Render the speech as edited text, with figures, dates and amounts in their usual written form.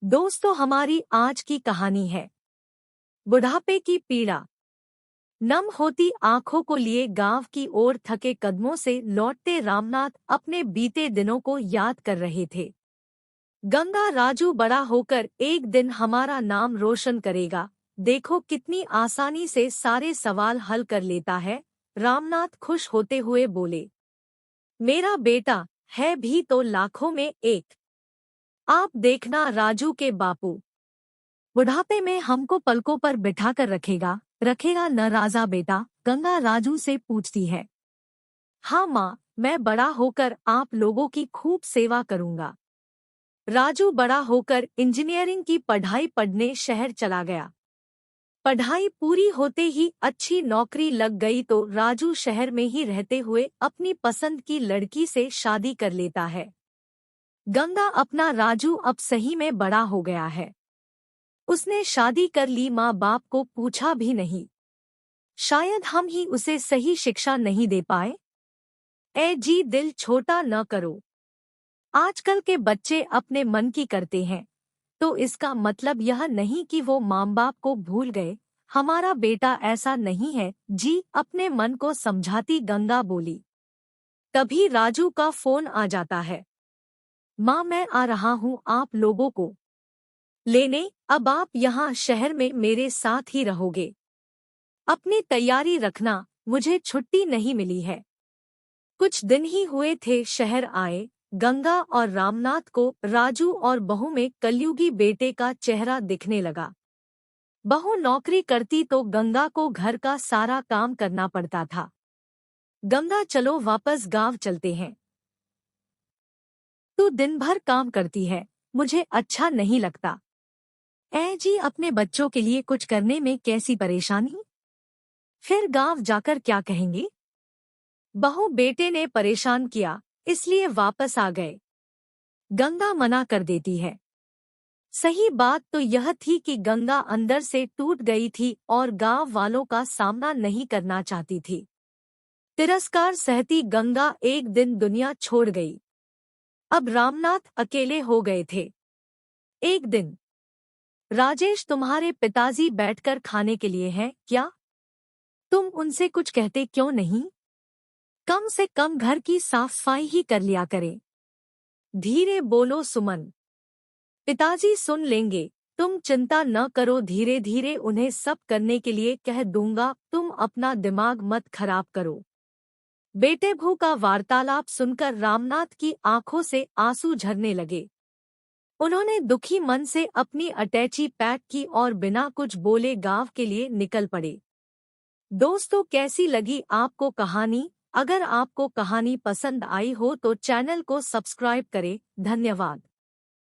दोस्तों, हमारी आज की कहानी है बुढ़ापे की पीड़ा। नम होती आंखों को लिए गांव की ओर थके कदमों से लौटते रामनाथ अपने बीते दिनों को याद कर रहे थे। गंगा, राजू बड़ा होकर एक दिन हमारा नाम रोशन करेगा। देखो कितनी आसानी से सारे सवाल हल कर लेता है। रामनाथ खुश होते हुए बोले, मेरा बेटा है भी तो लाखों में एक। आप देखना राजू के बापू बुढ़ापे में हमको पलकों पर बिठा कर रखेगा रखेगा न राजा बेटा? गंगा राजू से पूछती है। हाँ माँ, मैं बड़ा होकर आप लोगों की खूब सेवा करूँगा। राजू बड़ा होकर इंजीनियरिंग की पढ़ाई पढ़ने शहर चला गया। पढ़ाई पूरी होते ही अच्छी नौकरी लग गई तो राजू शहर में ही रहते हुए अपनी पसंद की लड़की से शादी कर लेता है। गंगा अपना राजू अब सही में बड़ा हो गया है। उसने शादी कर ली, माँ बाप को पूछा भी नहीं। शायद हम ही उसे सही शिक्षा नहीं दे पाए। ए जी, दिल छोटा न करो। आजकल के बच्चे अपने मन की करते हैं, तो इसका मतलब यह नहीं कि वो माँ बाप को भूल गए। हमारा बेटा ऐसा नहीं है जी, अपने मन को समझाती गंगा बोली। तभी राजू का फोन आ जाता है। माँ, मैं आ रहा हूँ आप लोगों को लेने। अब आप यहाँ शहर में मेरे साथ ही रहोगे। अपनी तैयारी रखना, मुझे छुट्टी नहीं मिली है। कुछ दिन ही हुए थे शहर आए। गंगा और रामनाथ को राजू और बहू में कलयुगी बेटे का चेहरा दिखने लगा। बहू नौकरी करती तो गंगा को घर का सारा काम करना पड़ता था। गंगा, चलो वापस गांव चलते हैं। तू दिन भर काम करती है, मुझे अच्छा नहीं लगता। ऐ जी, अपने बच्चों के लिए कुछ करने में कैसी परेशानी? फिर गांव जाकर क्या कहेंगे? बहू बेटे ने परेशान किया, इसलिए वापस आ गए। गंगा मना कर देती है। सही बात तो यह थी कि गंगा अंदर से टूट गई थी और गांव वालों का सामना नहीं करना चाहती थी। तिरस्कार सहती गंगा एक दिन दुनिया छोड़ गई। अब रामनाथ अकेले हो गए थे। एक दिन, राजेश, तुम्हारे पिताजी बैठकर खाने के लिए हैं क्या? तुम उनसे कुछ कहते क्यों नहीं? कम से कम घर की साफ सफाई ही कर लिया करें। धीरे बोलो सुमन, पिताजी सुन लेंगे। तुम चिंता न करो, धीरे धीरे उन्हें सब करने के लिए कह दूंगा। तुम अपना दिमाग मत खराब करो। बेटे भू का वार्तालाप सुनकर रामनाथ की आंखों से आंसू झरने लगे। उन्होंने दुखी मन से अपनी अटैची पैक की और बिना कुछ बोले गांव के लिए निकल पड़े। दोस्तों, कैसी लगी आपको कहानी? अगर आपको कहानी पसंद आई हो तो चैनल को सब्सक्राइब करें। धन्यवाद।